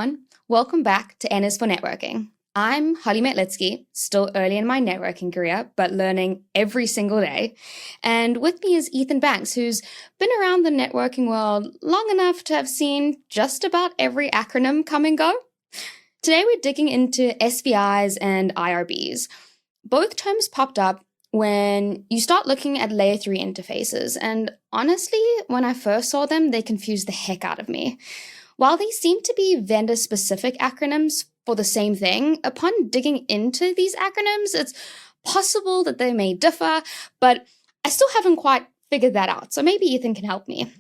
everyone. Welcome back to N is for Networking. I'm Holly Metlitzky, still early in my networking career, but learning every single day. And with me is Ethan Banks, who's been around the networking world long enough to have seen just about every acronym come and go. Today we're digging into SVIs and IRBs. Both terms popped up when you start looking at layer 3 interfaces, and honestly, when I first saw them, they confused the heck out of me. While they seem to be vendor-specific acronyms for the same thing, upon digging into these acronyms, it's possible that they may differ, but I still haven't quite figured that out, so maybe Ethan can help me.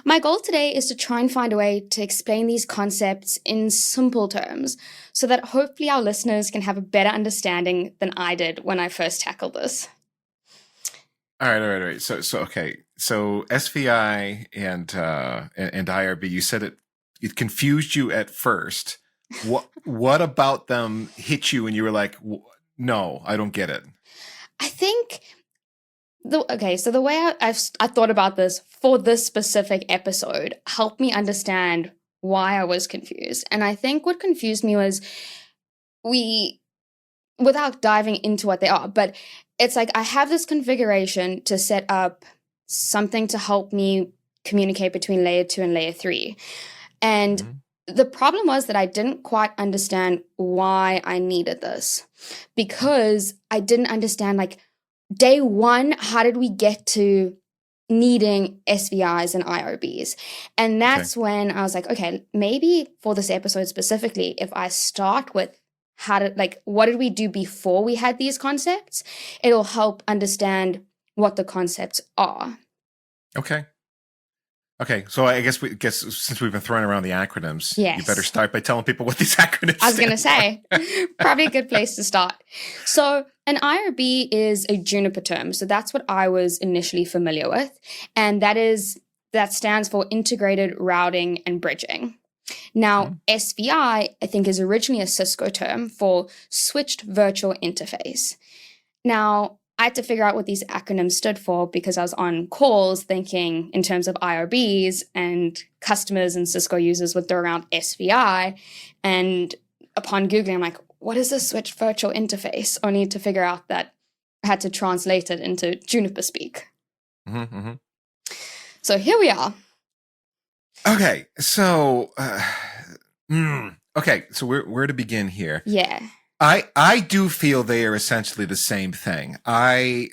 My goal today is to try and find a way to explain these concepts in simple terms so that hopefully our listeners can have a better understanding than I did when I first tackled this. All right. So okay. So SVI and IRB, you said it confused you at first. What about them hit you and you were like, no, I don't get it? I think the way I thought about this for this specific episode helped me understand why I was confused. And I think what confused me was without diving into what they are, but it's like I have this configuration to set up something to help me communicate between layer 2 and layer 3. And the problem was that I didn't quite understand why I needed this, because I didn't understand, like, day one, how did we get to needing SVIs and IRBs? And that's when I was like, okay, maybe for this episode specifically, if I start with what did we do before we had these concepts, it'll help understand what the concepts are. Okay, so I guess since we've been throwing around the acronyms, yes, you better start by telling people what these acronyms I was going to say, probably a good place to start. So an IRB is a Juniper term. So that's what I was initially familiar with. And that stands for Integrated Routing and Bridging. Now, SVI, I think, is originally a Cisco term for Switched Virtual Interface. Now, I had to figure out what these acronyms stood for because I was on calls thinking in terms of IRBs, and customers and Cisco users would throw around SVI. And upon Googling, I'm like, what is a switched virtual interface? Only to figure out that I had to translate it into Juniper speak. So here we are. Okay, so so where to begin here? Yeah. I do feel they are essentially the same thing.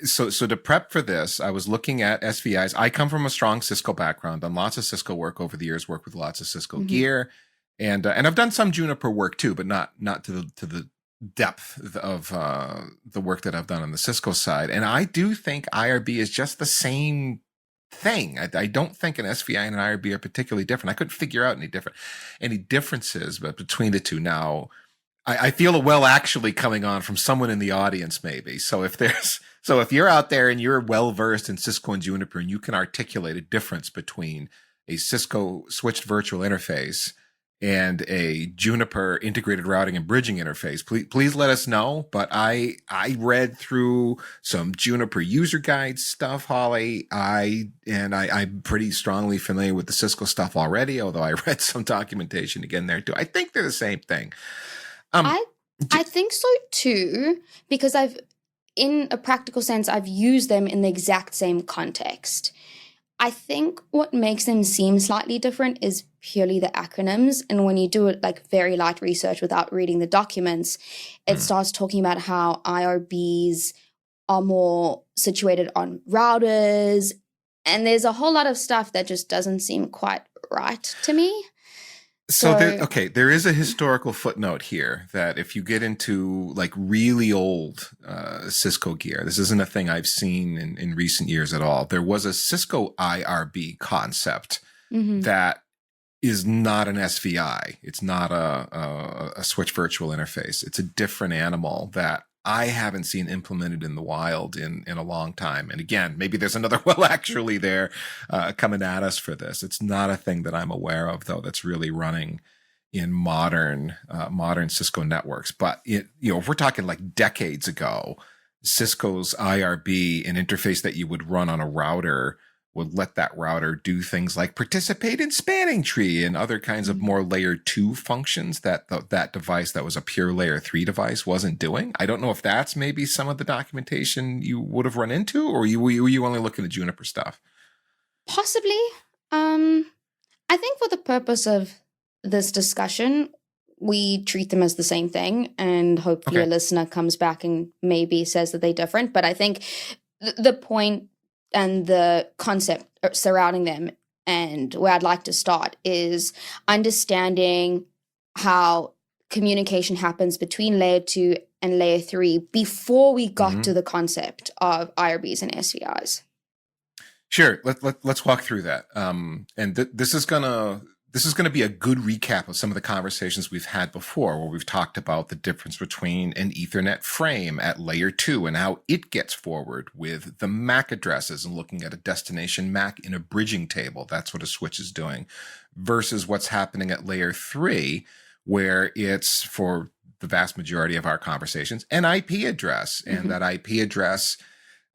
So to prep for this, I was looking at SVIs. I come from a strong Cisco background, done lots of Cisco work over the years, worked with lots of Cisco gear, and I've done some Juniper work too, but not to the depth of the work that I've done on the Cisco side. And I do think IRB is just the same thing. I don't think an SVI and an IRB are particularly different. I couldn't figure out any differences but between the two. Now, I feel a well actually coming on from someone in the audience, maybe. So if you're out there and you're well versed in Cisco and Juniper and you can articulate a difference between a Cisco switched virtual interface and a Juniper integrated routing and bridging interface, please let us know. But I read through some Juniper user guide stuff, Holly. I'm pretty strongly familiar with the Cisco stuff already, although I read some documentation again there too. I think they're the same thing. I think so too, because in a practical sense, I've used them in the exact same context. I think what makes them seem slightly different is purely the acronyms. And when you do it like very light research without reading the documents, it starts talking about how IRBs are more situated on routers. And there's a whole lot of stuff that just doesn't seem quite right to me. So there is a historical footnote here that if you get into like really old Cisco gear, this isn't a thing I've seen in recent years at all. There was a Cisco IRB concept that is not an SVI. It's not a switch virtual interface. It's a different animal that I haven't seen implemented in the wild in a long time. And again, maybe there's another well actually there coming at us for this. It's not a thing that I'm aware of, though, that's really running in modern Cisco networks. But if we're talking like decades ago, Cisco's IRB, an interface that you would run on a router, would let that router do things like participate in spanning tree and other kinds of more layer 2 functions that that device that was a pure layer 3 device wasn't doing. I don't know if that's maybe some of the documentation you would have run into, or were you only looking at Juniper stuff? Possibly. I think for the purpose of this discussion, we treat them as the same thing, and hopefully a listener comes back and maybe says that they're different. But I think the point and the concept surrounding them, and where I'd like to start, is understanding how communication happens between layer 2 and layer 3 before we got to the concept of IRBs and SVIs. Sure. Let's walk through that. And this is gonna be a good recap of some of the conversations we've had before, where we've talked about the difference between an Ethernet frame at layer 2 and how it gets forward with the MAC addresses and looking at a destination MAC in a bridging table. That's what a switch is doing, versus what's happening at layer 3, where it's, for the vast majority of our conversations, an IP address. And that IP address,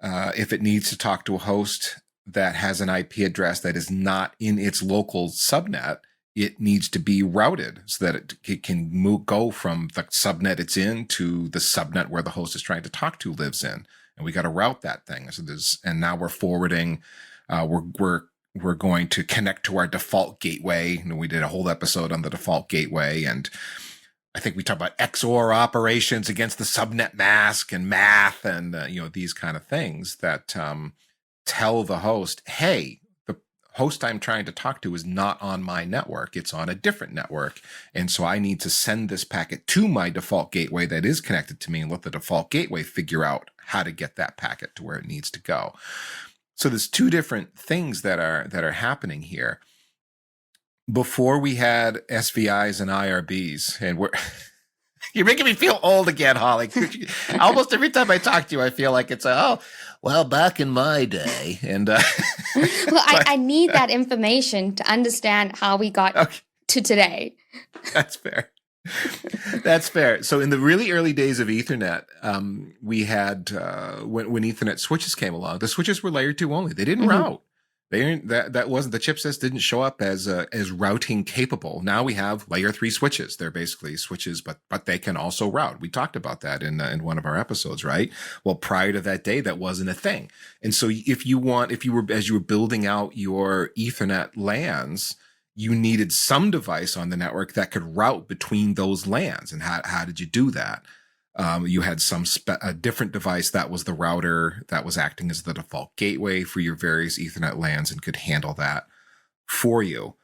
if it needs to talk to a host that has an IP address that is not in its local subnet, it needs to be routed so that it can go from the subnet it's in to the subnet where the host is trying to talk to lives in. And we got to route that thing. So and now we're forwarding, we're going to connect to our default gateway. We did a whole episode on the default gateway, and I think we talked about XOR operations against the subnet mask and math and these kind of things that tell the host, hey, the host I'm trying to talk to is not on my network. It's on a different network. And so I need to send this packet to my default gateway that is connected to me, and let the default gateway figure out how to get that packet to where it needs to go. So there's two different things that are happening here. Before we had SVIs and IRBs, and you're making me feel old again, Holly. Almost every time I talk to you, I feel like it's back in my day. And well, I need that information to understand how we got to today. That's fair. That's fair. So in the really early days of Ethernet, we had when Ethernet switches came along, the switches were layer 2 only. They didn't route. That wasn't, the chipsets didn't show up as routing capable. Now we have layer 3 switches. They're basically switches, but they can also route. We talked about that in one of our episodes, right? Well, prior to that day, that wasn't a thing. And so as you were building out your Ethernet LANs, you needed some device on the network that could route between those LANs. And how did you do that? You had a different device that was the router that was acting as the default gateway for your various Ethernet LANs and could handle that for you.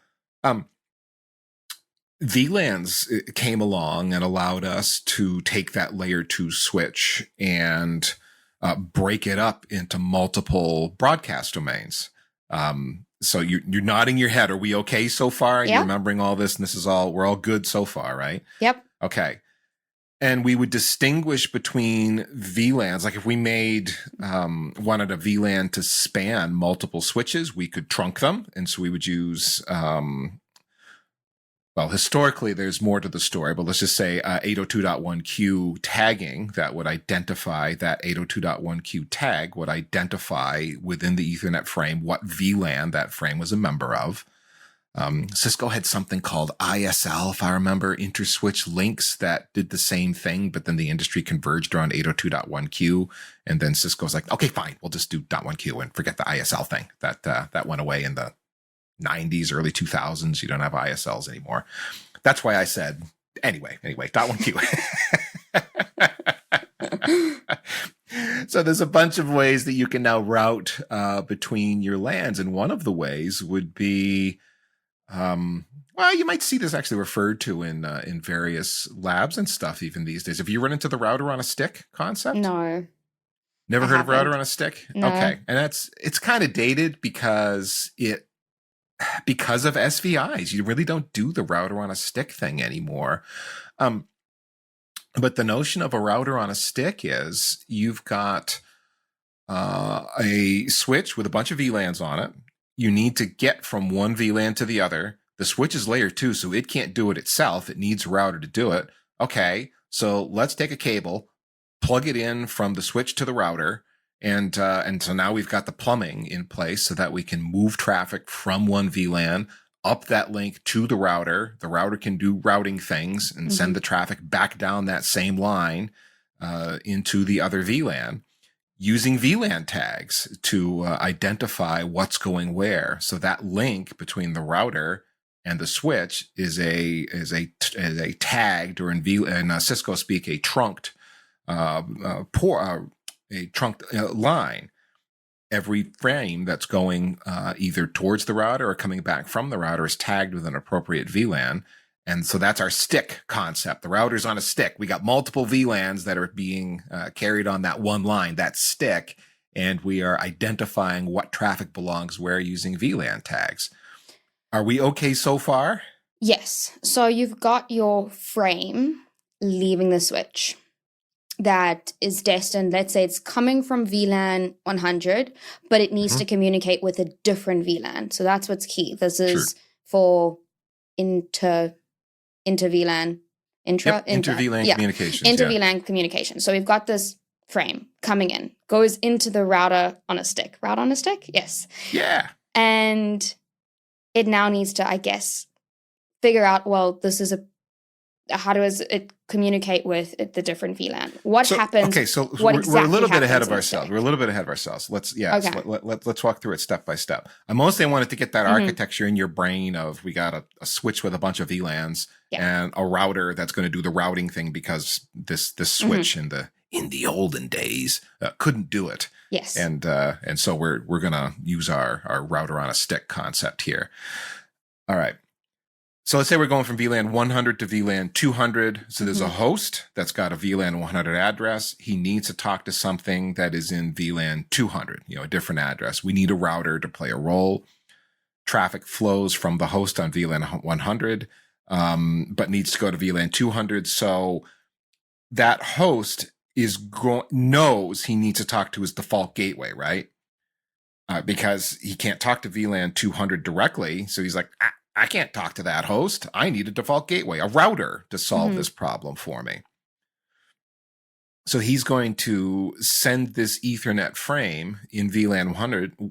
VLANs came along and allowed us to take that layer 2 switch and break it up into multiple broadcast domains. So you're nodding your head. Are we okay so far? Are you remembering all this? And we're all good so far, right? Yep. Okay. And we would distinguish between VLANs. Like if we wanted a VLAN to span multiple switches, we could trunk them. And so we would use, historically there's more to the story, but let's just say 802.1q tagging that would identify that 802.1q tag would identify within the Ethernet frame what VLAN that frame was a member of. Cisco had something called ISL, if I remember, interswitch links that did the same thing, but then the industry converged around 802.1q. And then Cisco was like, okay, fine, we'll just do .1q and forget the ISL thing. That went away in the 90s, early 2000s. You don't have ISLs anymore. That's why I said, anyway, .1q. So there's a bunch of ways that you can now route between your LANs. And one of the ways would be, you might see this actually referred to in various labs and stuff even these days. Have you run into the router on a stick concept? No. Never heard of router on a stick? No. Okay. And it's kind of dated because of SVIs. You really don't do the router on a stick thing anymore. But the notion of a router on a stick is you've got a switch with a bunch of VLANs on it. You need to get from one VLAN to the other. The switch is layer 2, so it can't do it itself. It needs a router to do it. Okay, so let's take a cable, plug it in from the switch to the router, And so now we've got the plumbing in place so that we can move traffic from one VLAN up that link to the router. The router can do routing things and send the traffic back down that same line into the other VLAN, using VLAN tags to identify what's going where. So that link between the router and the switch is a tagged, or in Cisco speak, a trunked line. Every frame that's going either towards the router or coming back from the router is tagged with an appropriate VLAN. And so that's our stick concept. The router's on a stick. We got multiple VLANs that are being carried on that one line, that stick, and we are identifying what traffic belongs where using VLAN tags. Are we okay so far? Yes. So you've got your frame leaving the switch that is destined, let's say it's coming from VLAN 100, but it needs to communicate with a different VLAN. So that's what's key. This is for inter-VLAN communications. Inter-VLAN communication. So we've got this frame coming in, goes into the router on a stick. Route on a stick? Yes. Yeah. And it now needs to, I guess, figure out, well, this is how does it communicate with the different VLAN? What happens? Okay, so we're a little bit ahead of ourselves. We're a little bit ahead of ourselves. Let's walk through it step by step. I mostly wanted to get that architecture in your brain of, we got a switch with a bunch of VLANs and a router that's going to do the routing thing, because this switch in the olden days couldn't do it. Yes. And so we're going to use our router on a stick concept here. All right. So let's say we're going from VLAN 100 to VLAN 200. So there's a host that's got a VLAN 100 address. He needs to talk to something that is in VLAN 200, a different address. We need a router to play a role. Traffic flows from the host on VLAN 100, but needs to go to VLAN 200. So that host knows he needs to talk to his default gateway, right? Because he can't talk to VLAN 200 directly. So he's like, I can't talk to that host. I need a default gateway, a router, to solve this problem for me. So he's going to send this Ethernet frame in VLAN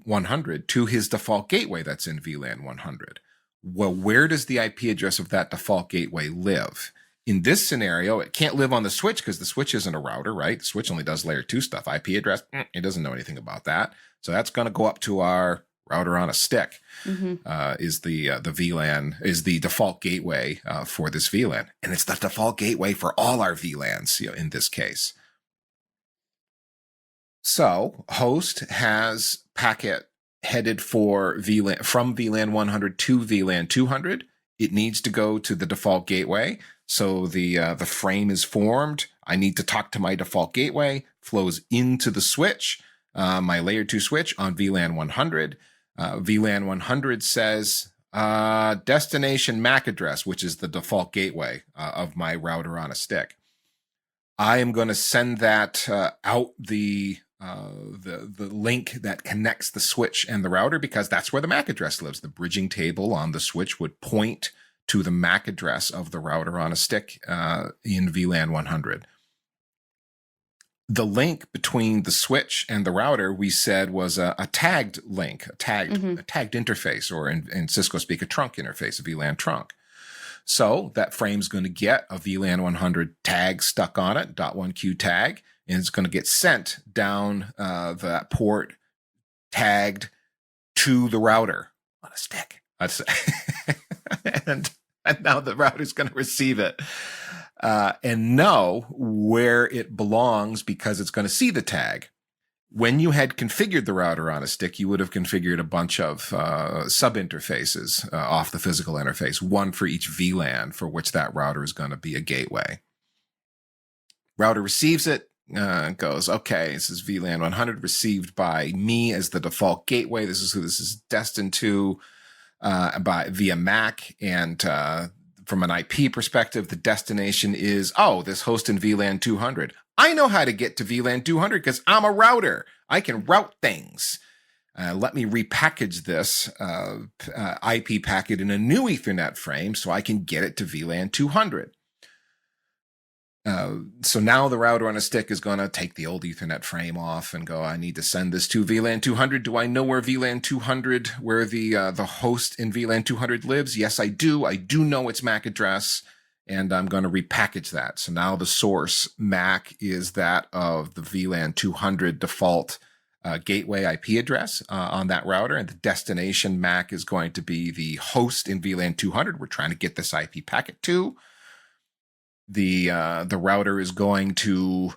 100 to his default gateway that's in VLAN 100. Well, where does the IP address of that default gateway live? In this scenario, it can't live on the switch because the switch isn't a router, right? The switch only does layer 2 stuff. IP address, it doesn't know anything about that. So that's going to go up to our router on a stick. Is the VLAN, is the default gateway for this VLAN. And it's the default gateway for all our VLANs, in this case. So host has packet headed for VLAN, from VLAN 100 to VLAN 200. It needs to go to the default gateway. So the frame is formed. I need to talk to my default gateway, flows into the switch, my layer 2 switch on VLAN 100. VLAN 100 says destination MAC address, which is the default gateway of my router on a stick. I am going to send that out the link that connects the switch and the router, because that's where the MAC address lives. The bridging table on the switch would point to the MAC address of the router on a stick in VLAN 100. The link between the switch and the router, we said, was a tagged link, a tagged interface, or in Cisco speak, a trunk interface, a VLAN trunk. So that frame's going to get a VLAN 100 tag stuck on it, .1Q tag, and it's going to get sent down that port tagged to the router on a stick. And now the router's going to receive it. And know where it belongs, because it's going to see the tag. When you had configured the router on a stick, you would have configured a bunch of sub-interfaces off the physical interface, one for each VLAN for which that router is going to be a gateway. Router receives it, goes, okay, this is VLAN 100 received by me as the default gateway. This is who this is destined to via MAC, and from an IP perspective, the destination is, this host in VLAN 200. I know how to get to VLAN 200 because I'm a router. I can route things. Let me repackage this IP packet in a new Ethernet frame so I can get it to VLAN 200. So now the router on a stick is going to take the old Ethernet frame off and go, I need to send this to VLAN 200. Do I know where VLAN 200, where the host in VLAN 200 lives? Yes, I do. I do know its MAC address, and I'm going to repackage that. So now the source MAC is that of the VLAN 200 default gateway IP address on that router, and the destination MAC is going to be the host in VLAN 200 we're trying to get this IP packet to. The router is going to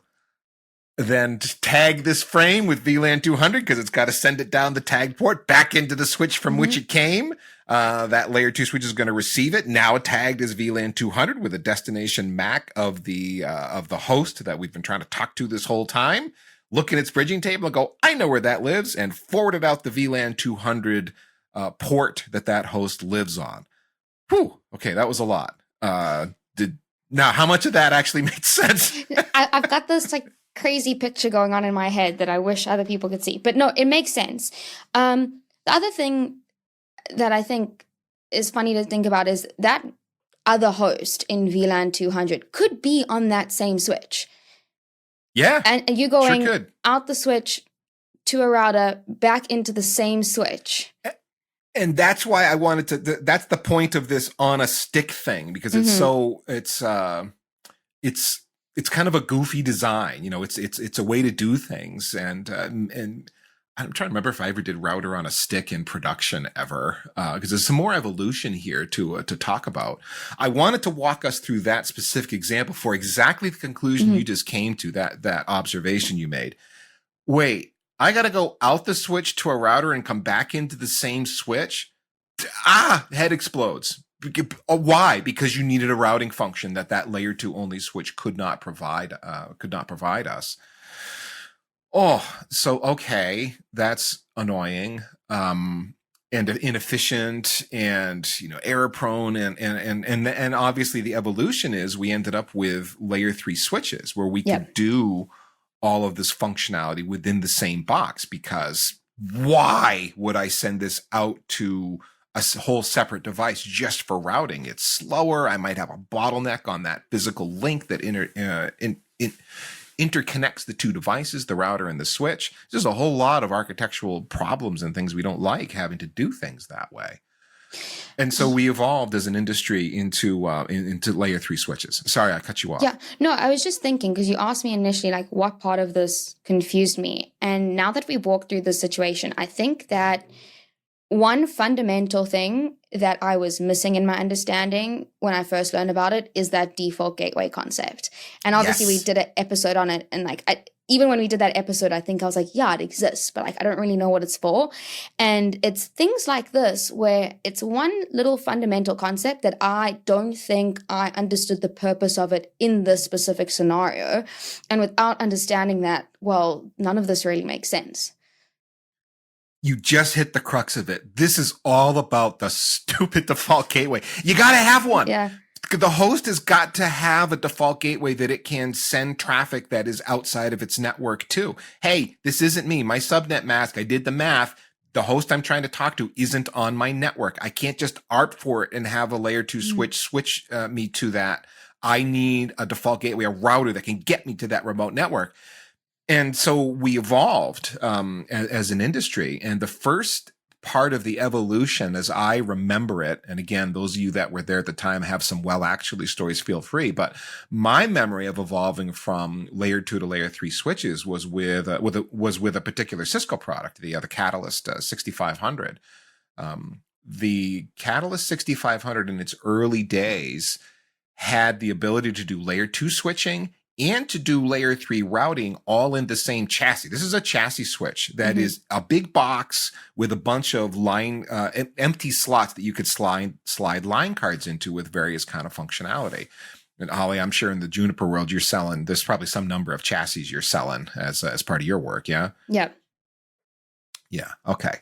then tag this frame with VLAN 200 because it's got to send it down the tagged port back into the switch from which it came. That layer 2 switch is going to receive it, now tagged as VLAN 200 with a destination MAC of the host that we've been trying to talk to this whole time. Look at its bridging table and go, I know where that lives, and forward it out the VLAN 200 port that host lives on. Whew. Okay, that was a lot. Now, how much of that actually made sense? I've got this like crazy picture going on in my head that I wish other people could see. But no, it makes sense. The other thing that I think is funny to think about is that other host in VLAN 200 could be on that same switch. Yeah. And you're going out the switch to a router, back into the same switch. And that's why I wanted to, that's the point of this on a stick thing, because it's it's kind of a goofy design, you know, it's a way to do things. And I'm trying to remember if I ever did router on a stick in production ever, because there's some more evolution here to talk about. I wanted to walk us through that specific example for exactly the conclusion you just came to, that observation you made. Wait, I got to go out the switch to a router and come back into the same switch? Head explodes. Why? Because you needed a routing function that layer 2 only switch could not provide us. Oh, so okay, that's annoying, and inefficient, and error prone, and obviously the evolution is we ended up with layer 3 switches where we could do all of this functionality within the same box, because why would I send this out to a whole separate device just for routing? It's slower. I might have a bottleneck on that physical link that interconnects the two devices, the router and the switch. There's a whole lot of architectural problems and things we don't like having to do things that way. And so we evolved as an industry into layer 3 switches. Sorry, I cut you off. Yeah, no, I was just thinking, because you asked me initially, like, what part of this confused me. And now that we've walked through this situation, I think that one fundamental thing that I was missing in my understanding when I first learned about it is that default gateway concept. And obviously we did an episode on it, and even when we did that episode, I think I was like, yeah, it exists, but I don't really know what it's for. And it's things like this where it's one little fundamental concept that I don't think I understood the purpose of it in this specific scenario. And without understanding that, well, none of this really makes sense. You just hit the crux of it. This is all about the stupid default gateway. You got to have one. Yeah. The host has got to have a default gateway that it can send traffic that is outside of its network to. Hey, this isn't me. My subnet mask, I did the math. The host I'm trying to talk to isn't on my network. I can't just ARP for it and have a layer 2 switch me to that. I need a default gateway, a router that can get me to that remote network. And so we evolved as an industry. And the first part of the evolution, as I remember it, and again, those of you that were there at the time have some actually stories, feel free. But my memory of evolving from layer 2 to layer 3 switches was with a particular Cisco product, the Catalyst 6500. The Catalyst 6500 in its early days had the ability to do layer 2 switching and to do layer 3 routing all in the same chassis. This is a chassis switch that is a big box with a bunch of empty slots that you could slide line cards into with various kind of functionality. And Holly, I'm sure in the Juniper world, there's probably some number of chassis you're selling as part of your work, yeah? Yep. Yeah, okay.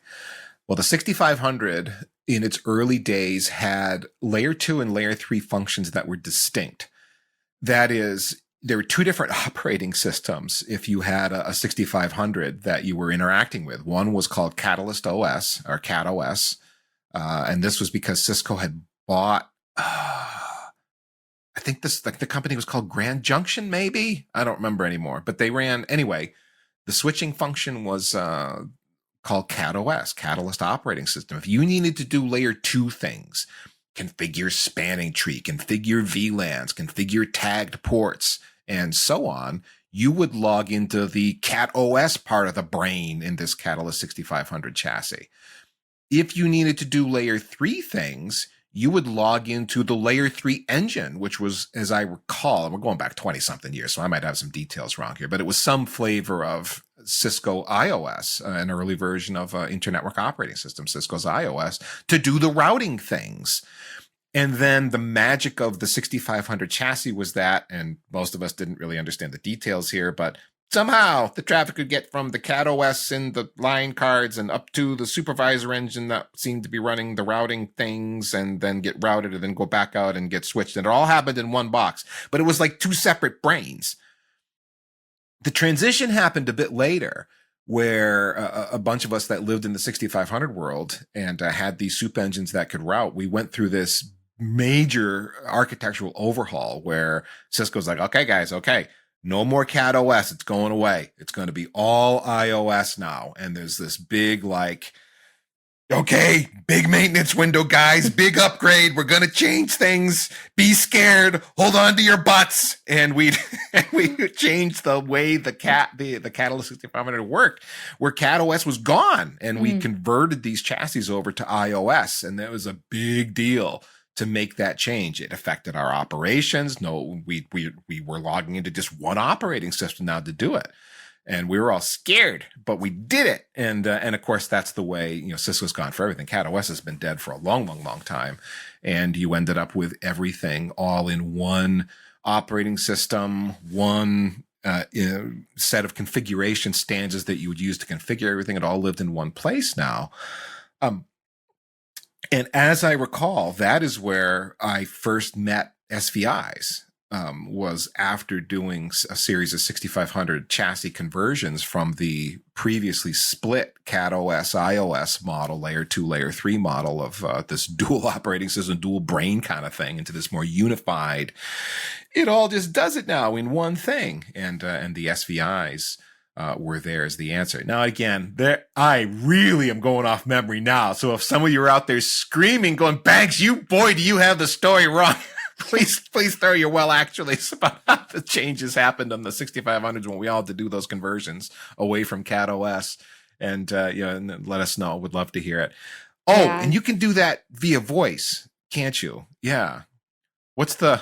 Well, the 6500 in its early days had layer 2 and layer 3 functions that were distinct. That is, there were two different operating systems if you had a 6500 that you were interacting with. One was called Catalyst OS, or Cat OS, and this was because Cisco had bought, I I think this, like the company was called Grand Junction, maybe. I don't remember anymore, but they ran anyway. The switching function was called CatOS, Catalyst Operating System. If you needed to do layer 2 things, configure spanning tree, configure VLANs, configure tagged ports, and so on, you would log into the CatOS part of the brain in this Catalyst 6500 chassis. If you needed to do layer 3 things, you would log into the layer 3 engine, which was, as I recall, we're going back 20 something years, so I might have some details wrong here, but it was some flavor of Cisco iOS, an early version of Internetwork Operating System, Cisco's iOS, to do the routing things. And then the magic of the 6500 chassis was that, and most of us didn't really understand the details here, but somehow the traffic could get from the CatOS in the line cards and up to the supervisor engine that seemed to be running the routing things and then get routed and then go back out and get switched. And it all happened in one box, but it was like 2 separate brains. The transition happened a bit later where a bunch of us that lived in the 6500 world and had these soup engines that could route, we went through this major architectural overhaul where Cisco's like, okay, guys, okay, no more CatOS. It's going away. It's going to be all iOS now. And there's this big, like, okay, big maintenance window, guys, big upgrade. We're going to change things. Be scared. Hold on to your butts. And we changed the way the Catalyst 6500 worked, where CatOS was gone. And we converted these chassis over to iOS. And that was a big deal to make that change. It affected our operations. No, we were logging into just one operating system now to do it. And we were all scared, but we did it. And of course, that's the way, Cisco's gone for everything. CatOS has been dead for a long, long, long time. And you ended up with everything all in one operating system, one set of configuration stanzas that you would use to configure everything. It all lived in one place now. And as I recall, that is where I first met SVIs, was after doing a series of 6500 chassis conversions from the previously split CatOS iOS model, layer 2, layer 3 model of this dual operating system, dual brain kind of thing, into this more unified, it all just does it now in one thing. And the SVIs were there as the answer. Now, again, I really am going off memory now. So if some of you are out there screaming, going, Banks, do you have the story wrong? please throw your actuallys about how the changes happened on the 6500s when we all had to do those conversions away from CatOS. And, and let us know. Would love to hear it. Oh, yeah. And you can do that via voice, can't you? Yeah. What's the...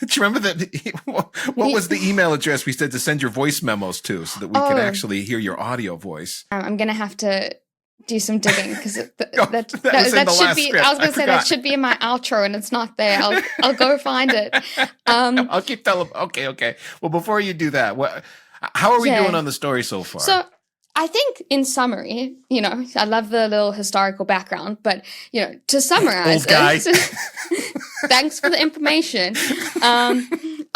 Do you remember that? What was the email address we said to send your voice memos to so that we could actually hear your audio voice? I'm going to have to do some digging because that should be, I was going to say that should be in my outro and it's not there. I'll go find it. I'll keep telling. Okay. Well, before you do that, how are we doing on the story so far? So I think in summary, I love the little historical background, but, to summarize Old guy. Thanks for the information.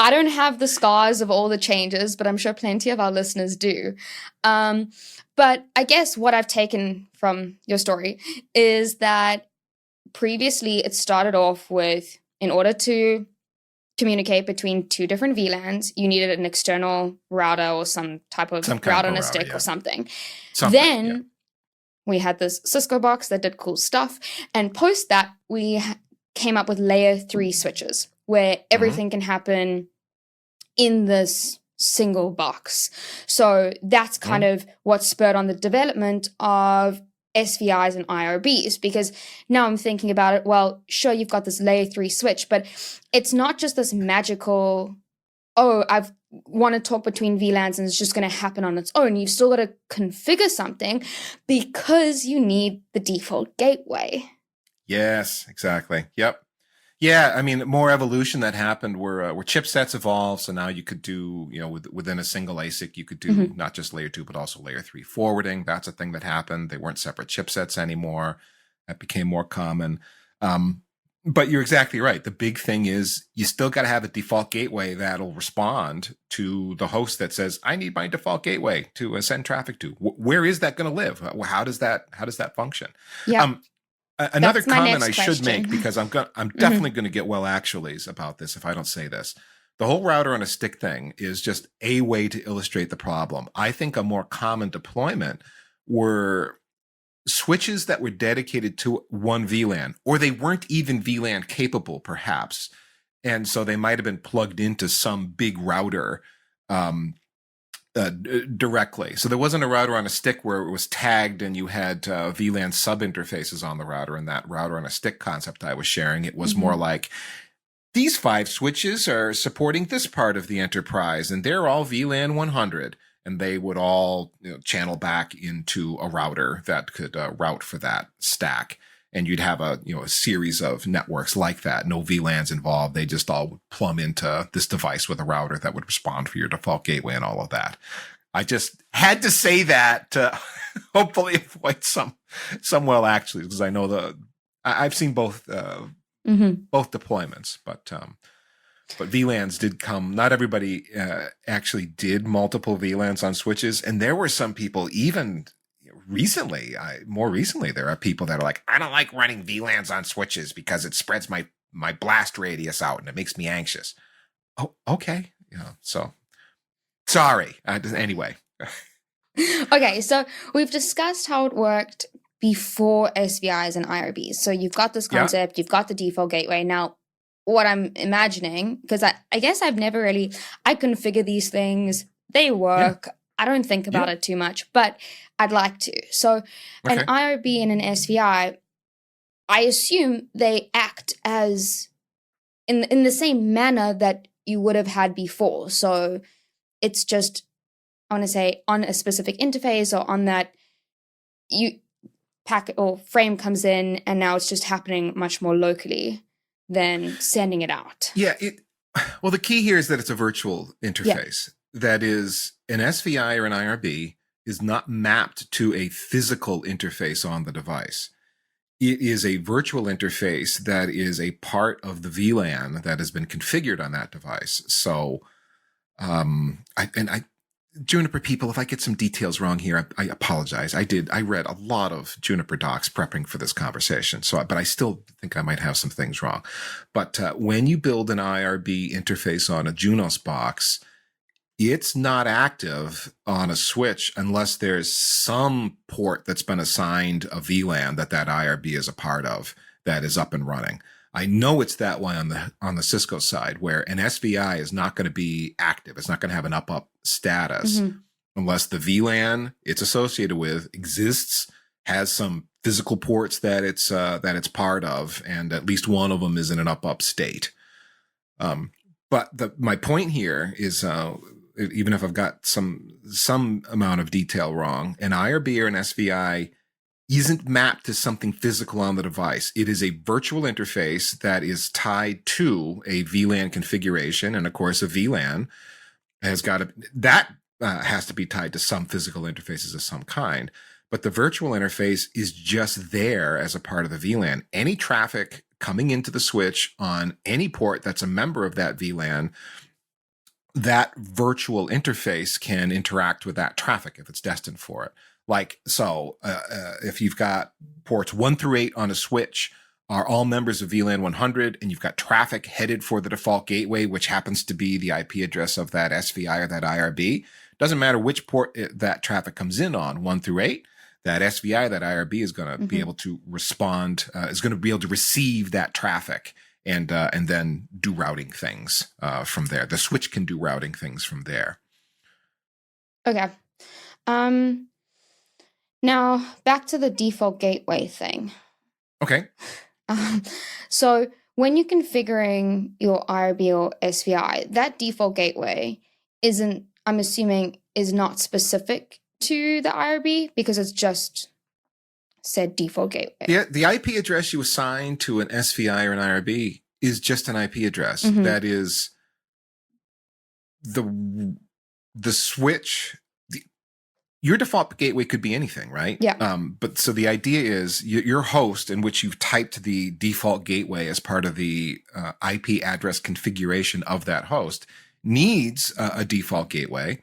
I don't have the scars of all the changes, but I'm sure plenty of our listeners do. But I guess what I've taken from your story is that previously it started off with, in order to communicate between 2 different VLANs, you needed an external router or some type of router on a stick or something. Then we had this Cisco box that did cool stuff. And post that, we came up with layer 3 switches where everything can happen in this single box. So that's kind of what spurred on the development of SVIs and IRBs, because now I'm thinking about it, well, sure, you've got this layer 3 switch, but it's not just this magical, I want to talk between VLANs and it's just going to happen on its own. You've still got to configure something because you need the default gateway. Yes, exactly. Yep. Yeah, I mean, more evolution that happened where chipsets evolved. So now you could do, within a single ASIC, you could do not just layer 2, but also layer 3 forwarding. That's a thing that happened. They weren't separate chipsets anymore. That became more common. But you're exactly right. The big thing is you still got to have a default gateway that'll respond to the host that says, I need my default gateway to send traffic to. Where is that going to live? How does that function? Yeah. Another That's my comment next I should make, question. because I'm definitely going to get well actuallys about this if I don't say this. The whole router on a stick thing is just a way to illustrate the problem. I think a more common deployment were switches that were dedicated to one VLAN, or they weren't even VLAN capable, perhaps. And so they might have been plugged into some big router directly. So there wasn't a router on a stick where it was tagged and you had VLAN sub-interfaces on the router, and that router on a stick concept I was sharing. It was more like, these 5 switches are supporting this part of the enterprise, and they're all VLAN 100. And they would all channel back into a router that could route for that stack. And you'd have a series of networks like that. No VLANs involved. They just all would plumb into this device with a router that would respond for your default gateway and all of that. I just had to say that to hopefully avoid some well actually, because I know I've seen both deployments, but VLANs did come. Not everybody actually did multiple VLANs on switches, and there were some people even recently. More recently, there are people that are like, I don't like running VLANs on switches because it spreads my blast radius out and it makes me anxious. Oh, okay, so sorry. Anyway. Okay, so we've discussed how it worked before SVIs and IRBs. So you've got this concept, you've got the default gateway. Now, what I'm imagining, because I guess I've never really, I configure these things, they work. I don't think about it too much, but I'd like to. So an IRB and an SVI, I assume they act as in the same manner that you would have had before. So it's just, I want to say, on a specific interface or on that packet or frame comes in, and now it's just happening much more locally than sending it out. Yeah. Well, the key here is that it's a virtual interface. That is, an SVI or an IRB is not mapped to a physical interface on the device. It is a virtual interface that is a part of the VLAN that has been configured on that device. So, Juniper people, if I get some details wrong here, I apologize. I read a lot of Juniper docs prepping for this conversation. But I still think I might have some things wrong. But when you build an IRB interface on a Junos box, it's not active on a switch unless there's some port that's been assigned a VLAN that IRB is a part of that is up and running. I know it's that way on the Cisco side, where an SVI is not going to be active. It's not going to have an up status unless the VLAN it's associated with exists, has some physical ports that it's part of, and at least one of them is in an up state. But my point here is, even if I've got some amount of detail wrong, an IRB or an SVI isn't mapped to something physical on the device. It is a virtual interface that is tied to a VLAN configuration. And of course, a VLAN has to be tied to some physical interfaces of some kind. But the virtual interface is just there as a part of the VLAN. Any traffic coming into the switch on any port that's a member of that VLAN, that virtual interface can interact with that traffic if it's destined for it. If you've got ports 1 through 8 on a switch are all members of VLAN 100, and you've got traffic headed for the default gateway, which happens to be the IP address of that SVI or that IRB, doesn't matter which port that traffic comes in on, 1 through 8, that SVI, that IRB is going to be able to respond, is going to be able to receive that traffic and then do routing things from there. The switch can do routing things from there. Okay. Now, back to the default gateway thing. Okay. So when you're configuring your IRB or SVI, that default gateway I'm assuming, is not specific to the IRB because it's just said default gateway. Yeah, the IP address you assign to an SVI or an IRB is just an IP address. That is the switch. Your default gateway could be anything, right? Yeah. But so the idea is your host in which you've typed the default gateway as part of the IP address configuration of that host needs a default gateway.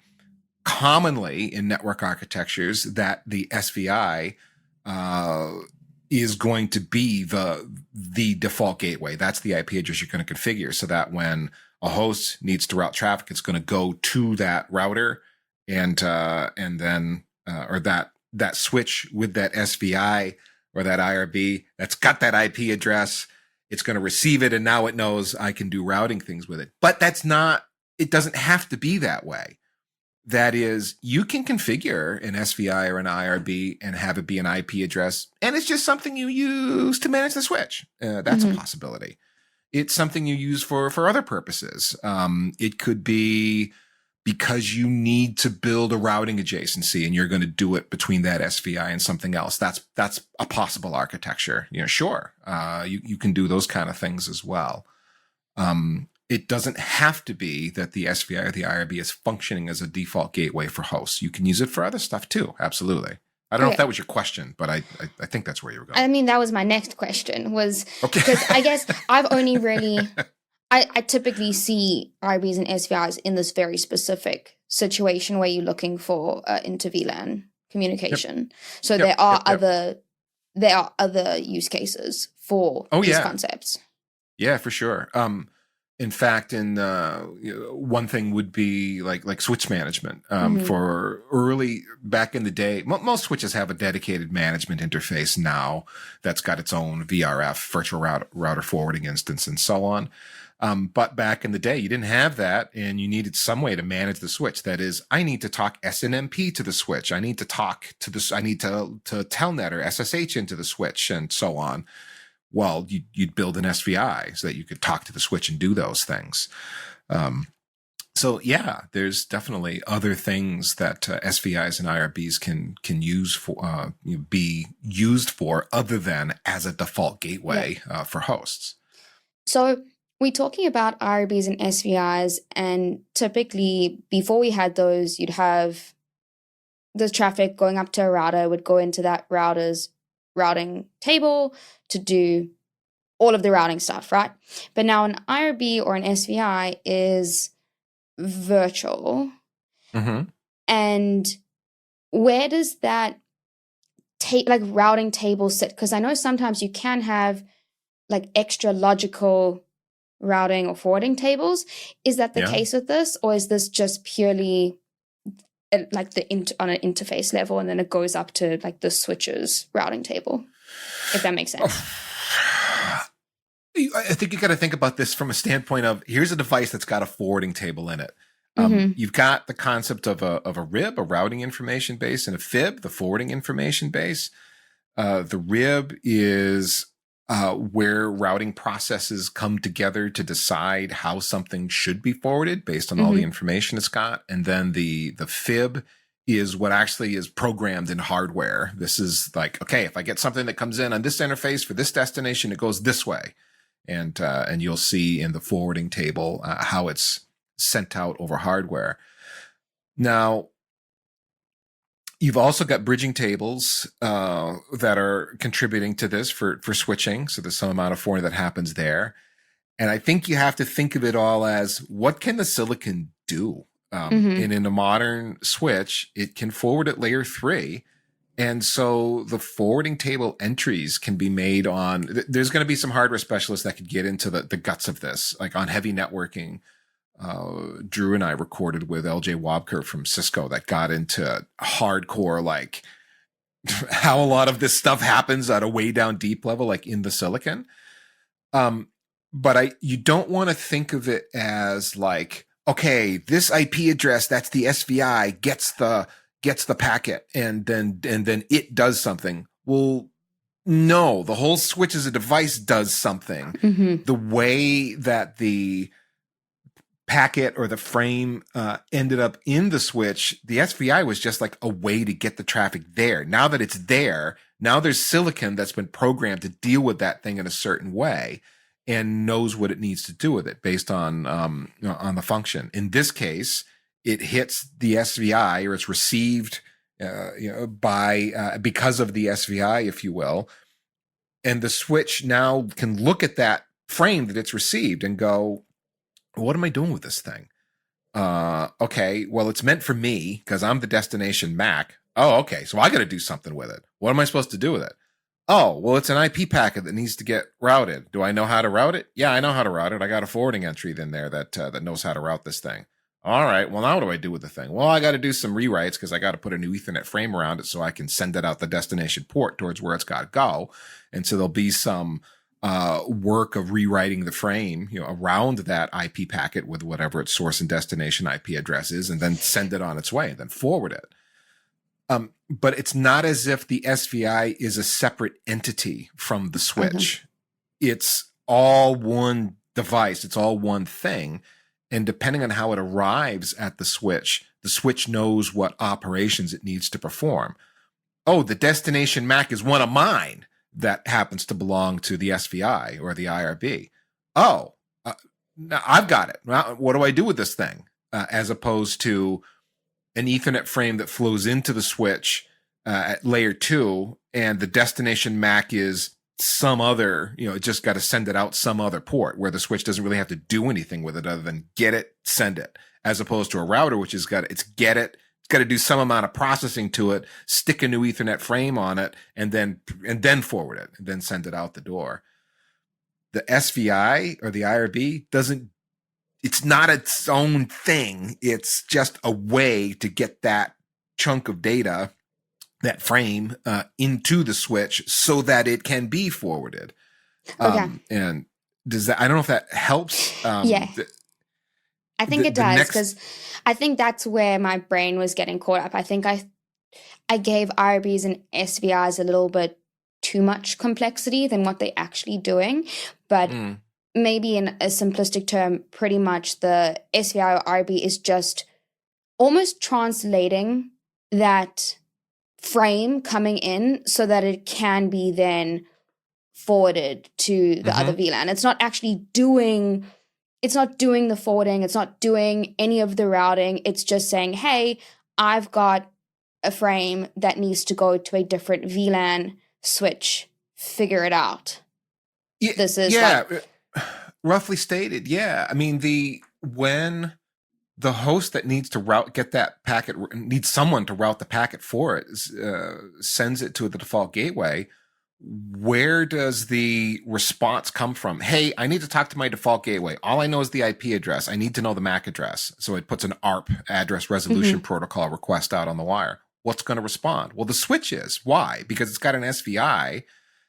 Commonly in network architectures, that the SVI is going to be the default gateway. That's the IP address you're going to configure, so that when a host needs to route traffic, it's going to go to that router, and then or that switch with that SVI or that IRB that's got that IP address. It's going to receive it, and now it knows I can do routing things with it. But it doesn't have to be that way. That is, you can configure an SVI or an IRB and have it be an IP address, and it's just something you use to manage the switch. That's a possibility. It's something you use for other purposes. It could be because you need to build a routing adjacency and you're going to do it between that SVI and something else. That's a possible architecture. Sure. You can do those kind of things as well. It doesn't have to be that the SVI or the IRB is functioning as a default gateway for hosts. You can use it for other stuff too. Absolutely. I don't know if that was your question, but I think that's where you were going. I mean, that was my next question, was okay. Because I guess I've only really, I typically see IRBs and SVIs in this very specific situation where you're looking for inter-VLAN communication. Yep. So there are other use cases for these concepts. Yeah, for sure. In fact, one thing would be like switch management. For early back in the day, most switches have a dedicated management interface now that's got its own VRF, virtual router forwarding instance, and so on. But back in the day, you didn't have that, and you needed some way to manage the switch. That is, I need to talk SNMP to the switch. I need to talk to this. I need to Telnet or SSH into the switch, and so on. Well, you'd build an SVI so that you could talk to the switch and do those things. So yeah, there's definitely other things that SVIs and IRBs can use for be used for other than as a default gateway for hosts. So we're talking about IRBs and SVIs, and typically before we had those, you'd have the traffic going up to a router, would go into that router's routing table to do all of the routing stuff, right? But now an IRB or an SVI is virtual. And where does that routing table sit? Because I know sometimes you can have like extra logical routing or forwarding tables. Is that the case with this, or is this just purely like on an interface level, and then it goes up to like the switcher's routing table, if that makes sense? I think you got to think about this from a standpoint of, here's a device that's got a forwarding table in it. You've got the concept of a RIB, a routing information base, and a FIB, the forwarding information base. The RIB is where routing processes come together to decide how something should be forwarded based on all the information it's got. And then the FIB is what actually is programmed in hardware. This is like, okay, if I get something that comes in on this interface for this destination, it goes this way. And you'll see in the forwarding table how it's sent out over hardware. Now, you've also got bridging tables that are contributing to this for switching. So there's some amount of forwarding that happens there. And I think you have to think of it all as, what can the silicon do? And in a modern switch, it can forward at layer 3. And so the forwarding table entries can be made on, there's going to be some hardware specialists that could get into the guts of this, like on heavy networking. Drew and I recorded with LJ Wobker from Cisco that got into hardcore, like how a lot of this stuff happens at a way down deep level, like in the silicon. But you don't want to think of it as like, okay, this IP address, that's the SVI, gets the packet, and then it does something. Well, no, the whole switch as a device does something. The way that the packet or the frame ended up in the switch, the SVI was just like a way to get the traffic there. Now that it's there, now there's silicon that's been programmed to deal with that thing in a certain way and knows what it needs to do with it based on the function. In this case, it hits the SVI, or it's received because of the SVI, if you will. And the switch now can look at that frame that it's received and go, what am I doing with this thing? Okay, well, it's meant for me because I'm the destination MAC. Oh, okay, so I got to do something with it. What am I supposed to do with it? Oh, well, it's an IP packet that needs to get routed. Do I know how to route it? Yeah, I know how to route it. I got a forwarding entry in there that knows how to route this thing. All right. Well, now what do I do with the thing? Well, I got to do some rewrites because I got to put a new Ethernet frame around it so I can send it out the destination port towards where it's got to go. And so there'll be some work of rewriting the frame, around that IP packet with whatever its source and destination IP address is, and then send it on its way and then forward it. But it's not as if the SVI is a separate entity from the switch. It's all one device. It's all one thing. And depending on how it arrives at the switch knows what operations it needs to perform. Oh, the destination MAC is one of mine that happens to belong to the SVI or the IRB. Oh, now I've got it. What do I do with this thing? As opposed to an Ethernet frame that flows into the switch at layer 2, and the destination MAC is some other, it just got to send it out some other port where the switch doesn't really have to do anything with it other than get it, send it, as opposed to a router, which has got it's got to do some amount of processing to it, stick a new Ethernet frame on it, and then forward it, and then send it out the door. The SVI or the IRB it's not its own thing. It's just a way to get that chunk of data, that frame, into the switch so that it can be forwarded. Okay. And does that, I don't know if that helps. Yeah. I think it does, because I think that's where my brain was getting caught up. I think I gave IRBs and SVIs a little bit too much complexity than what they're actually doing. But maybe in a simplistic term, pretty much the SVI or IRB is just almost translating that frame coming in so that it can be then forwarded to the other VLAN. It's not actually doing the forwarding. It's not doing any of the routing. It's just saying, hey, I've got a frame that needs to go to a different VLAN switch. Figure it out. Yeah, this is roughly stated. Yeah. I mean, when the host that needs to get that packet, needs someone to route the packet for it, sends it to the default gateway. Where does the response come from? Hey, I need to talk to my default gateway. All I know is the IP address. I need to know the MAC address. So it puts an ARP, address resolution protocol request out on the wire. What's going to respond? Well, the switch is. Why? Because it's got an SVI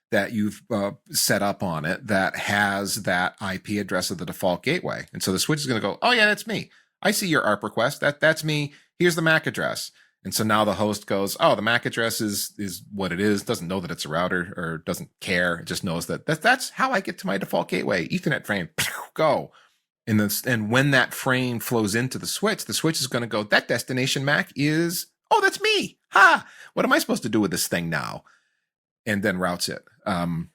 that you've set up on it that has that IP address of the default gateway. And so the switch is going to go, oh yeah, that's me. I see your ARP request. That's me. Here's the MAC address. And so now the host goes, oh, the MAC address is what it is. Doesn't know that it's a router or doesn't care. It just knows that's how I get to my default gateway. Ethernet frame, go. And when that frame flows into the switch is going to go, that destination MAC is, oh, that's me. Ha! What am I supposed to do with this thing now? And then routes it. And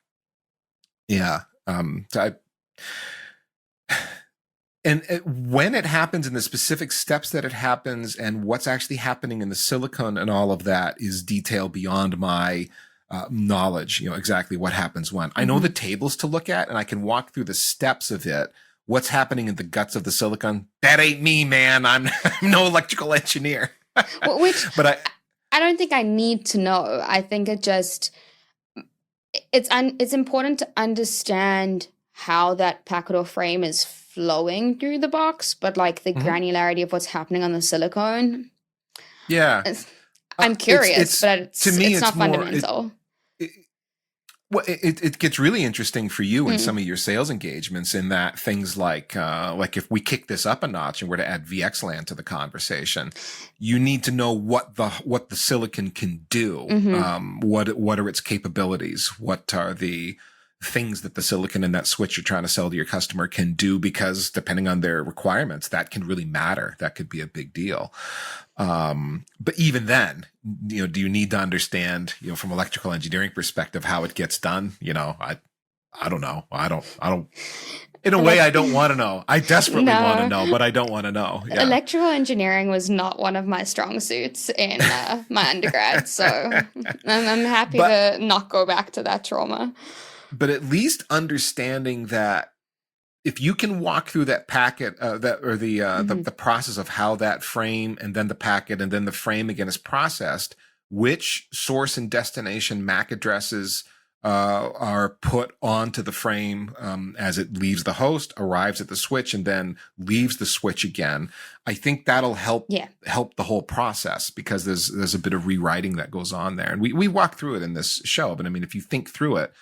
when it happens in the specific steps that it happens and what's actually happening in the silicon and all of that is detail beyond my knowledge, exactly what happens when. I know the tables to look at and I can walk through the steps of it. What's happening in the guts of the silicon? That ain't me, man. I'm no electrical engineer. But I don't think I need to know. I think it's important to understand how that packet or frame is flowing through the box, but like the granularity of what's happening on the silicon. Yeah. I'm curious, but it's not fundamental. It gets really interesting for you in some of your sales engagements in that things like if we kick this up a notch and we're to add VXLAN to the conversation, you need to know what the silicon can do. What are its capabilities? What are the things that the silicon and that switch you're trying to sell to your customer can do, because depending on their requirements, that can really matter. That could be a big deal. But even then, do you need to understand, from electrical engineering perspective, how it gets done? I don't know. I don't, in a way, I don't want to know. I desperately want to know, but I don't want to know. Yeah. Electrical engineering was not one of my strong suits in my undergrad. So I'm happy to not go back to that trauma. But at least understanding that if you can walk through that packet, the process of how that frame and then the packet and then the frame again is processed, which source and destination MAC addresses are put onto the frame as it leaves the host, arrives at the switch, and then leaves the switch again. I think that'll help the whole process, because there's a bit of rewriting that goes on there. And we walk through it in this show, but I mean, if you think through it,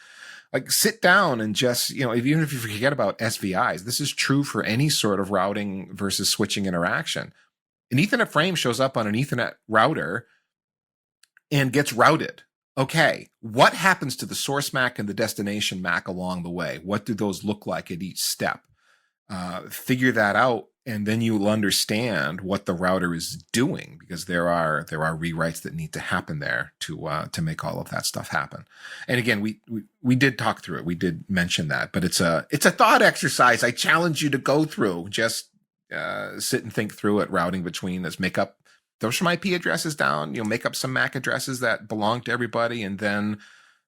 like sit down and just, even if you forget about SVIs, this is true for any sort of routing versus switching interaction. An Ethernet frame shows up on an Ethernet router and gets routed. Okay, what happens to the source MAC and the destination MAC along the way? What do those look like at each step? Figure that out, and then you'll understand what the router is doing, because there are rewrites that need to happen there to make all of that stuff happen. And again, we did talk through it. We did mention that, but it's a thought exercise. I challenge you to go through. Just sit and think through it. Routing between this, make up those some IP addresses down. Make up some MAC addresses that belong to everybody, and then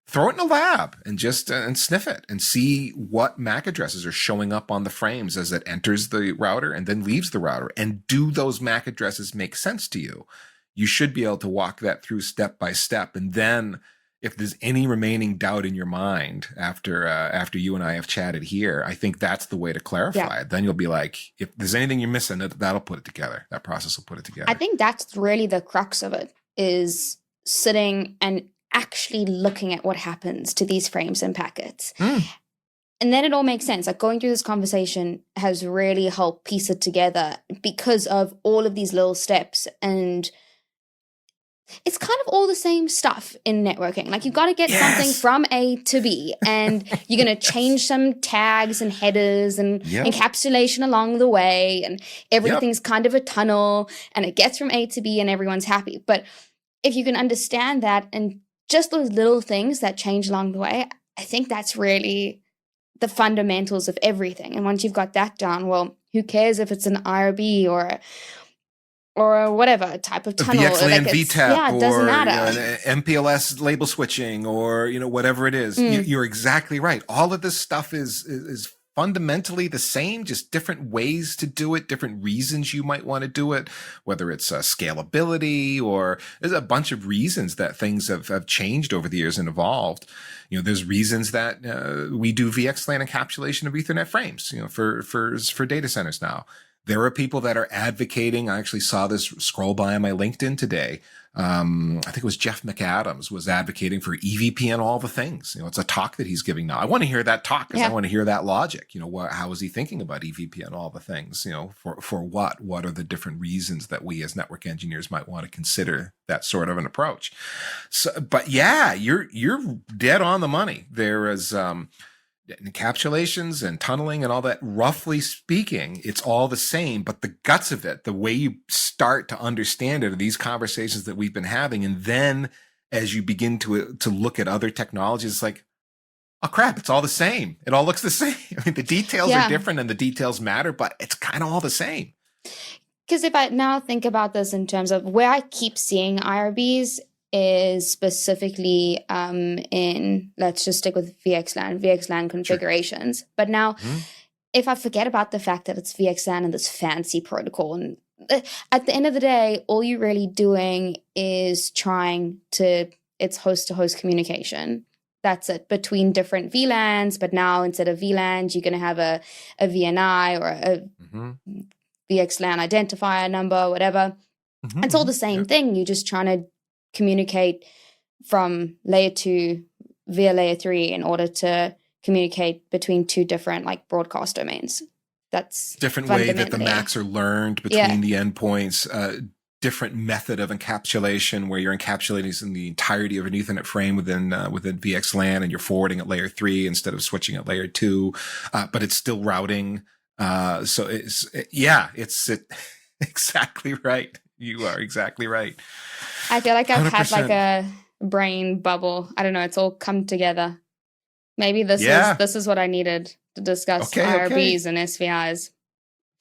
throw it in a lab and just and sniff it and see what MAC addresses are showing up on the frames as it enters the router and then leaves the router. And do those MAC addresses make sense to you? You should be able to walk that through step by step. And then if there's any remaining doubt in your mind after you and I have chatted here, I think that's the way to clarify it. Then you'll be like, if there's anything you're missing, that'll put it together. That process will put it together. I think that's really the crux of it, is sitting and actually looking at what happens to these frames and packets. And then it all makes sense. Like, going through this conversation has really helped piece it together because of all of these little steps. And it's kind of all the same stuff in networking. Like, you've got to get something from A to B, and you're going to change some tags and headers and encapsulation along the way, and everything's kind of a tunnel, and it gets from A to B and everyone's happy. But if you can understand that, and just those little things that change along the way, I think that's really the fundamentals of everything. And once you've got that down, well, who cares if it's an IRB or whatever type of tunnel? VXLAN, VTAP, it doesn't or matter. MPLS label switching, or whatever it is. You're exactly right. All of this stuff is fundamentally the same, just different ways to do it, different reasons you might want to do it, whether it's scalability, or there's a bunch of reasons that things have changed over the years and evolved. There's reasons that we do VXLAN encapsulation of Ethernet frames, for data centers now. There are people that are advocating. I actually saw this scroll by on my LinkedIn today. I think it was Jeff McAdams was advocating for EVPN all the things. It's a talk that he's giving now. I want to hear that talk, because I want to hear that logic. How is he thinking about EVPN all the things? For what? What are the different reasons that we as network engineers might want to consider that sort of an approach? So, but yeah, you're dead on the money. There is encapsulations and tunneling and all that. Roughly speaking, it's all the same, but the guts of it, the way you start to understand it, are these conversations that we've been having. And then as you begin to look at other technologies, it's like, oh crap, it's all the same. It all looks the same. I mean, the details are different and the details matter, but it's kind of all the same. Because if I now think about this in terms of where I keep seeing IRBs, is specifically in, let's just stick with VXLAN configurations. Sure. But now, if I forget about the fact that it's VXLAN and this fancy protocol, and at the end of the day, all you're really doing is it's host-to-host communication. That's it, between different VLANs. But now, instead of VLANs, you're going to have a VNI or a VXLAN identifier number, whatever. It's all the same thing. You're just trying to communicate from layer 2 via layer 3 in order to communicate between two different broadcast domains. That's different way that the MACs are learned between the endpoints, different method of encapsulation where you're encapsulating in the entirety of an Ethernet frame within VXLAN, and you're forwarding at layer 3 instead of switching at layer 2, but it's still routing. So it's exactly right. You are exactly right. I feel like I've 100%. had a brain bubble. I don't know. It's all come together. Maybe this is what I needed to discuss IRBs and SVIs.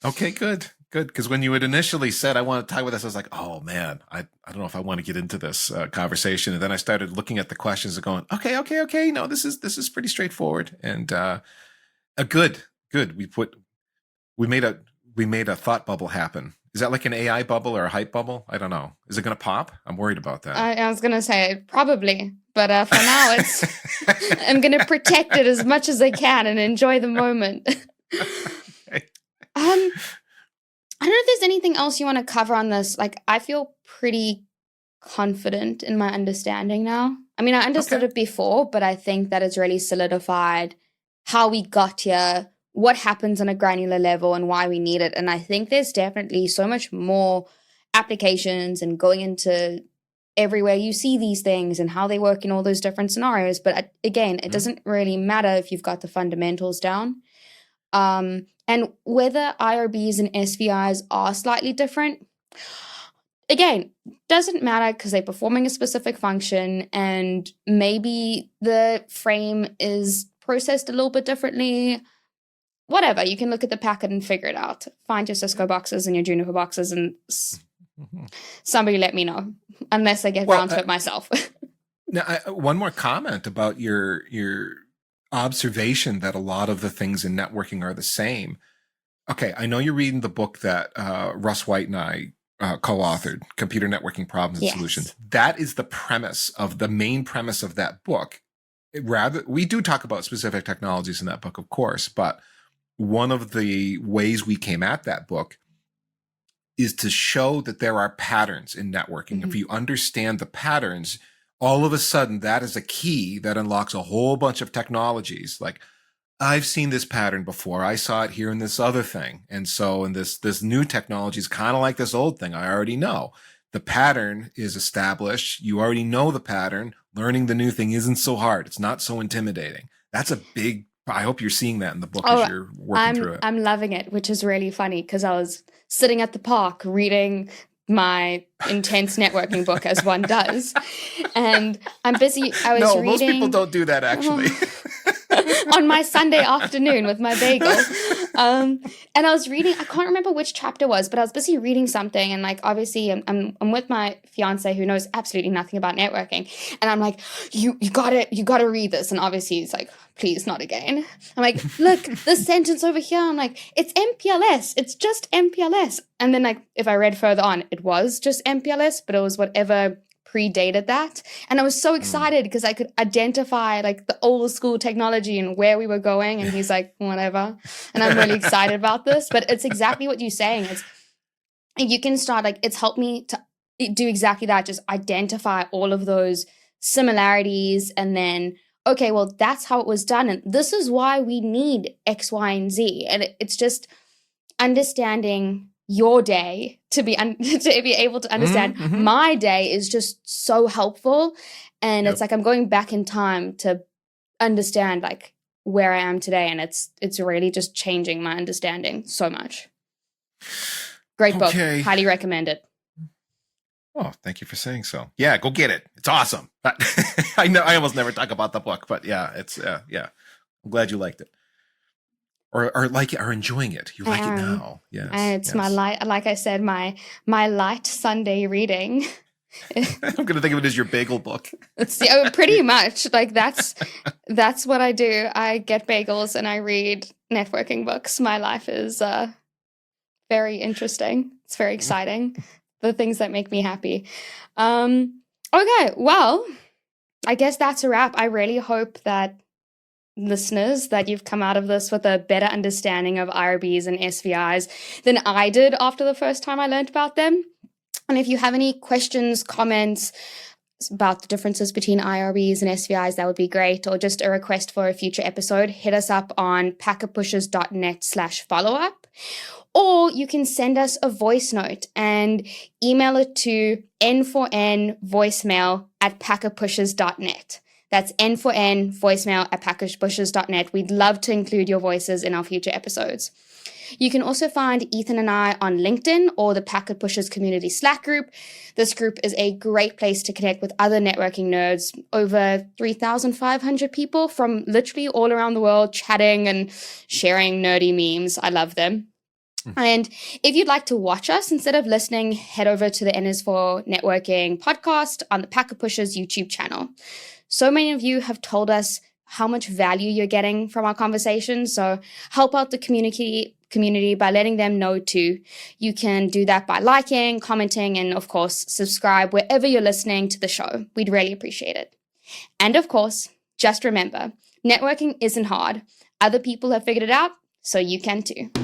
Okay, good. Because when you had initially said, I want to tie with this, I was like, oh man, I don't know if I want to get into this conversation. And then I started looking at the questions and going, okay. No, this is pretty straightforward. And good. We made a thought bubble happen. Is that like an AI bubble or a hype bubble? I don't know. Is it going to pop? I'm worried about that. I was going to say, probably. But for now, I'm going to protect it as much as I can and enjoy the moment. Okay. I don't know if there's anything else you want to cover on this. Like, I feel pretty confident in my understanding now. I mean, I understood it before, but I think that it's really solidified how we got here, what happens on a granular level, and why we need it. And I think there's definitely so much more applications and going into everywhere you see these things and how they work in all those different scenarios. But again, it doesn't really matter if you've got the fundamentals down. And whether IRBs and SVIs are slightly different, again, doesn't matter because they're performing a specific function and maybe the frame is processed a little bit differently. Whatever, you can look at the packet and figure it out. Find your Cisco boxes and your Juniper boxes and somebody let me know, unless I get around to it myself. Now, one more comment about your observation that a lot of the things in networking are the same. Okay, I know you're reading the book that Russ White and I co-authored, Computer Networking Problems and Solutions. That is the main premise of that book. We do talk about specific technologies in that book, of course, but one of the ways we came at that book is to show that there are patterns in networking. Mm-hmm. If you understand the patterns, all of a sudden that is a key that unlocks a whole bunch of technologies. Like, I've seen this pattern before. I saw it here in this other thing. And so in this new technology is kind of like this old thing I already know. The pattern is established. You already know the pattern. Learning the new thing isn't so hard. It's not so intimidating. That's a big, I hope you're seeing that in the book as you're working through it. I'm loving it, which is really funny because I was sitting at the park reading my intense networking book as one does. And I'm busy. I was reading. Most people don't do that actually. On my Sunday afternoon with my bagel. And I was reading, I can't remember which chapter it was, but I was busy reading something. And like, obviously I'm with my fiance who knows absolutely nothing about networking. And I'm like, you gotta read this. And obviously he's like, please not again. I'm like, look, this sentence over here. I'm like, it's MPLS. It's just MPLS. And then like, if I read further on, it was just MPLS, but it was whatever predated that. And I was so excited because I could identify like the old school technology and where we were going. And he's like, whatever. And I'm really excited about this. But it's exactly what you're saying. It's, you can start like, it's helped me to do exactly that. Just identify all of those similarities and then, okay, well, that's how it was done. And this is why we need X, Y, and Z. And it's just understanding your day to be able to understand my day is just so helpful. And it's like I'm going back in time to understand like where I am today. And it's really just changing my understanding so much. Great book. Highly recommend it. Oh, thank you for saying so. Yeah, go get it. It's awesome. I know I almost never talk about the book, but yeah, it's I'm glad you liked it. Or like it, or enjoying it. You like it now. Yes. And it's my light, like I said, my light Sunday reading. I'm gonna think of it as your bagel book. It's pretty much like that's what I do. I get bagels and I read networking books. My life is very interesting. It's very exciting. The things that make me happy. Okay, well, I guess that's a wrap. I really hope that listeners, that you've come out of this with a better understanding of IRBs and SVIs than I did after the first time I learned about them. And if you have any questions, comments about the differences between IRBs and SVIs, that would be great. Or just a request for a future episode, hit us up on packetpushers.net/follow-up. Or you can send us a voice note and email it to n4nvoicemail@packetpushers.net. That's N4N voicemail at packetpushers.net. We'd love to include your voices in our future episodes. You can also find Ethan and I on LinkedIn or the Packet Pushers community Slack group. This group is a great place to connect with other networking nerds, over 3,500 people from literally all around the world chatting and sharing nerdy memes. I love them. And if you'd like to watch us instead of listening, head over to the N is for Networking podcast on the Packet Pushers YouTube channel. So many of you have told us how much value you're getting from our conversations. So help out the community by letting them know too. You can do that by liking, commenting, and of course, subscribe wherever you're listening to the show. We'd really appreciate it. And of course, just remember, networking isn't hard. Other people have figured it out, so you can too.